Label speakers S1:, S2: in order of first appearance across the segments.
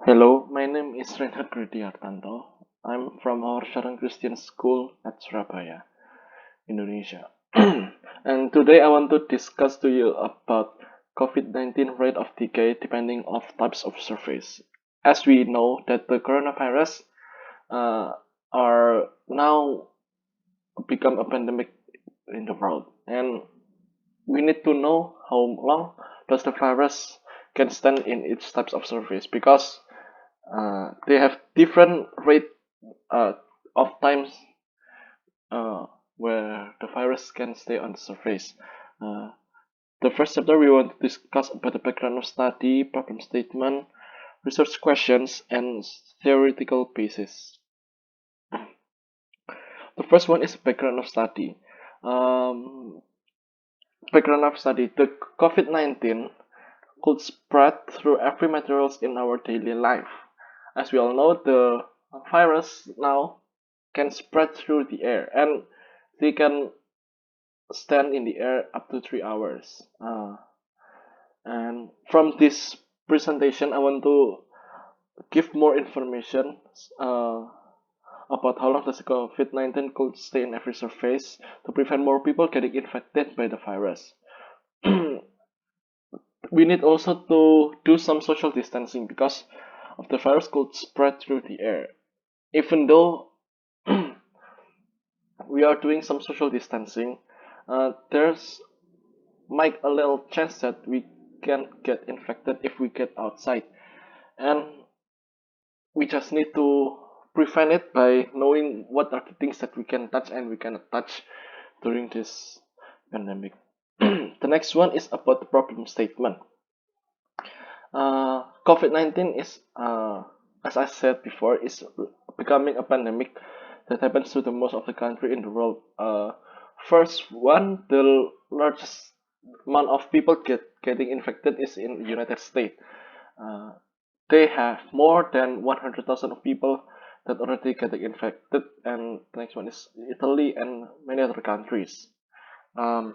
S1: Hello, my name is Reinhard Kridiartanto. I'm from our Sharon Christian School at Surabaya, Indonesia. And today I want to discuss to you about COVID-19 rate of decay depending of types of surface. As we know that the coronavirus uh, are now become a pandemic in the world, and we need to know how long does the virus can stand in each types of surface because they have different rate uh, of times uh, where the virus can stay on the surface. Uh, the first chapter we want to discuss about the background of study, problem statement, research questions, and theoretical basis. The first one is background of study. Um, Background of study: the COVID-19 could spread through every materials in our daily life. As we all know, the virus now can spread through the air, and they can stand in the air up to 3 hours. And from this presentation, I want to give more information uh, about how long does COVID-19 could stay in every surface to prevent more people getting infected by the virus. We need also to do some social distancing because of the virus could spread through the air. Even though we are doing some social distancing, there's might a little chance that we can get infected if we get outside, and we just need to prevent it by knowing what are the things that we can touch and we cannot touch during this pandemic. The next one is about the problem statement. COVID-19 is, as I said before, is becoming a pandemic that happens to the most of the country in the world. First one, the largest amount of people getting infected is in the United States. Uh, they have more than 100,000 of people that already getting infected, and the next one is Italy and many other countries. Um,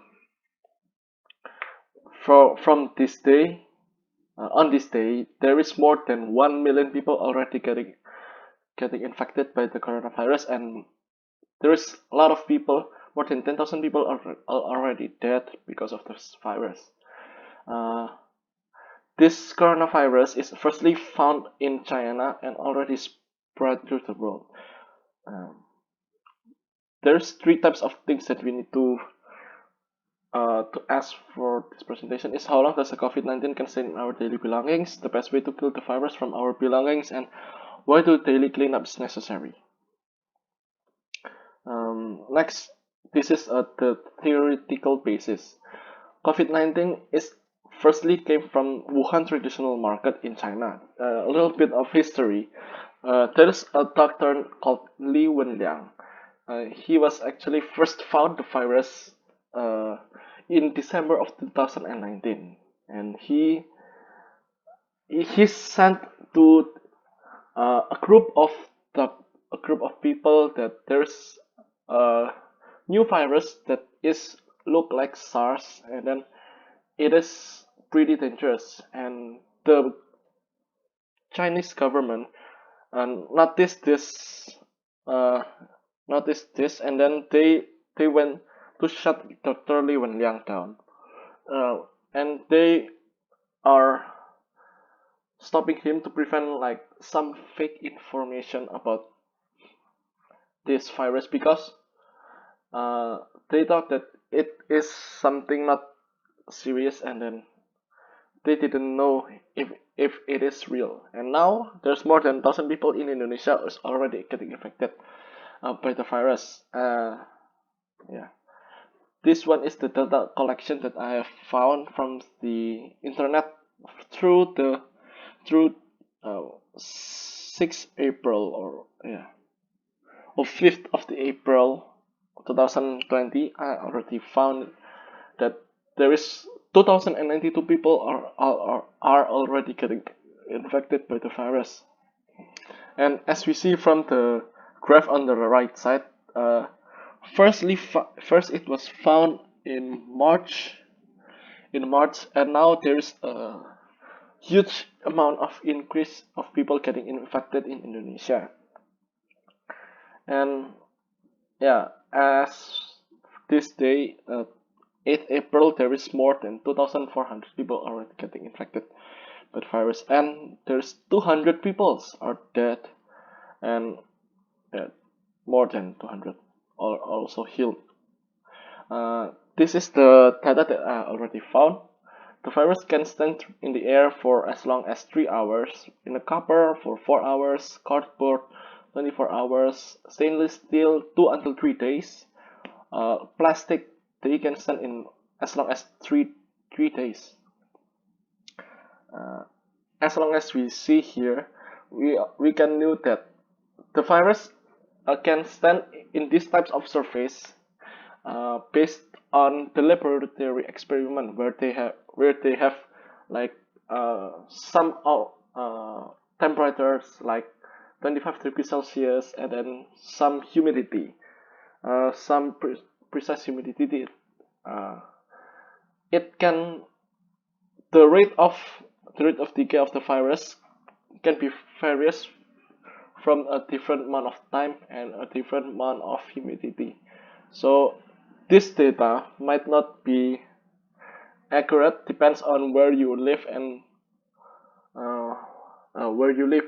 S1: from this day, on this day, there is more than 1 million people already getting infected by the coronavirus, and there is a lot of people, more than 10,000 people are already dead because of this virus. Uh, this coronavirus is firstly found in China and already spread through the world. Um, there's three types of things that we need to ask for this presentation is how long does the COVID-19 can stay in our daily belongings, the best way to kill the virus from our belongings, and why do daily cleanups necessary? Next, this is the theoretical basis. COVID-19 is firstly came from Wuhan traditional market in China. A little bit of history. There's a doctor called Li Wenliang. He was actually first found the virus uh, in December of 2019, and he sent to a group of the a group of people that there's a new virus that is look like SARS, and then it is pretty dangerous, and the Chinese government noticed uh, this, and then they went to shut Dr. Li Wenliang down, uh, and they are stopping him to prevent like some fake information about this virus because uh, they thought that it is something not serious, and then they didn't know if it is real. And now there's more than 1,000 people in Indonesia who's already getting infected by the virus. Yeah, this one is the data collection that I have found from the internet through the through 6 April, or yeah, or 5th of the April 2020. I already found that there is 2,092 people are already getting infected by the virus. And as we see from the graph on the right side, uh, first it was found in March, and now there is a huge amount of increase of people getting infected in Indonesia. And yeah, as this day, 8th April, there is more than 2,400 people already getting infected by the virus, and there's 200 people are dead, and uh, more than 200 are also healed. This is the data that I already found. The virus can stand in the air for as long as 3 hours, in a copper for 4 hours, cardboard 24 hours, stainless steel 2 until 3 days, plastic they can stand in as long as 3 days. As long as we see here, we can know that the virus can stand in these types of surface based on the laboratory experiment where they have like some temperatures like 25 degrees Celsius, and then some humidity, some precise humidity. Uh, it can the rate of the rate of decay of the virus can be various from a different amount of time and a different amount of humidity. So this data might not be accurate, depends on uh, where you live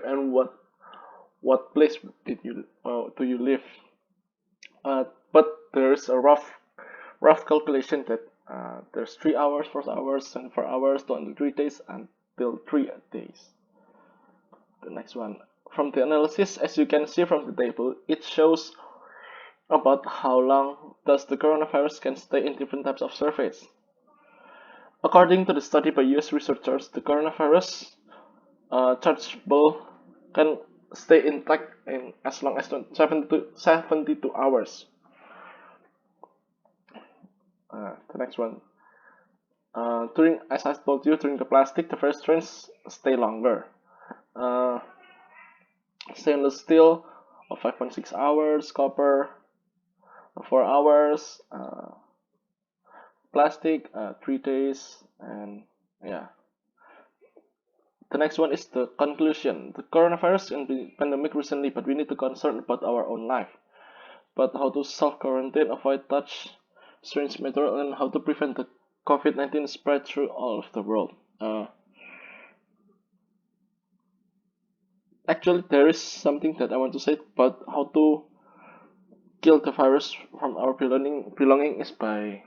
S1: and what place did you do you live. But there's a rough calculation that there's 3 hours, 4 hours, and 4 hours to until 3 days until 3 days. The next one. From the analysis, as you can see from the table, it shows about how long does the coronavirus can stay in different types of surface. According to the study by US researchers, the coronavirus chargeable can stay intact in as long as 72 hours. The next one. As I told you, during the plastic, the first strands stay longer. Uh, Stainless steel of 5.6 hours, copper 4 hours, plastic 3 days, and yeah. The next one is the conclusion. The coronavirus and the pandemic recently, but we need to concern about our own life. But how to self-quarantine, avoid touch, strange material, and how to prevent the COVID-19 spread through all of the world. Actually, there is something that I want to say about how to kill the virus from our belonging is by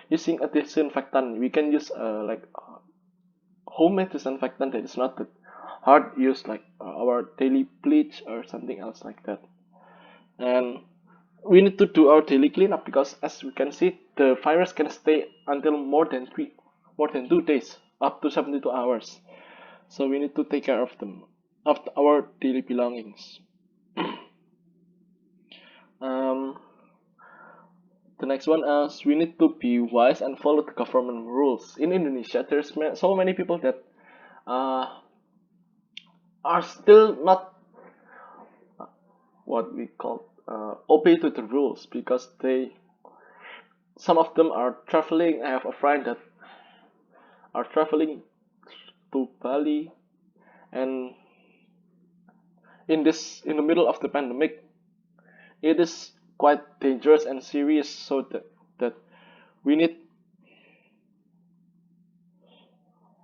S1: using a disinfectant. We can use like homemade disinfectant that is not that hard use, like our daily bleach or something else like that. And we need to do our daily cleanup because, as we can see, the virus can stay until more than 2 days, up to 72 hours. So we need to take care of them, of our daily belongings. um, the next one is we need to be wise and follow the government rules. In Indonesia, there's so many people that uh, are still not what we call obey to the rules because some of them are traveling. I have a friend that are traveling to Bali, and in the middle of the pandemic, it is quite dangerous and serious. So that we need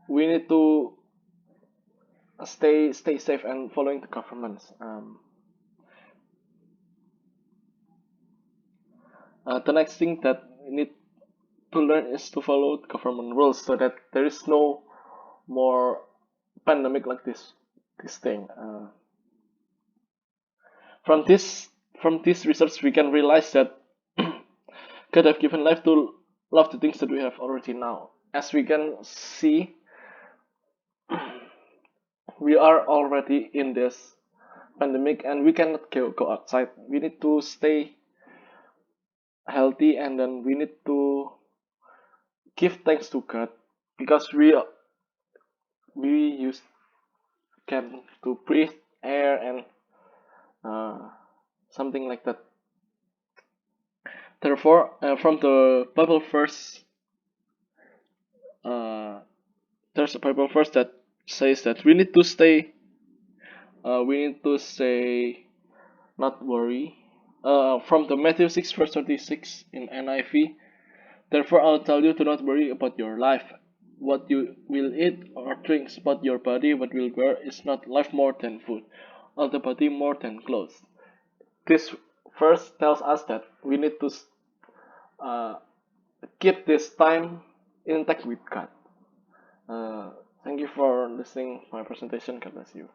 S1: we need to stay safe and following the governments. The next thing that we need to learn is to follow the government rules so that there is no more pandemic like this thing. From this from this research, we can realize that God have given life to love the things that we have already now. As we can see, we are already in this pandemic and we cannot go outside. We need to stay healthy, and then we need to give thanks to God because we use can to breathe air and uh, something like that. Therefore, from the Bible verse, uh, there's a Bible verse that says that we need to stay not worry. From the Matthew 6 verse 36 in NIV. Therefore I'll tell you to not worry about your life, what you will eat or drink, but your body, what will wear. Is not life more than food, or the body more than clothes? This verse tells us that we need to uh, keep this time intact with God. Thank you for listening my presentation. God bless you.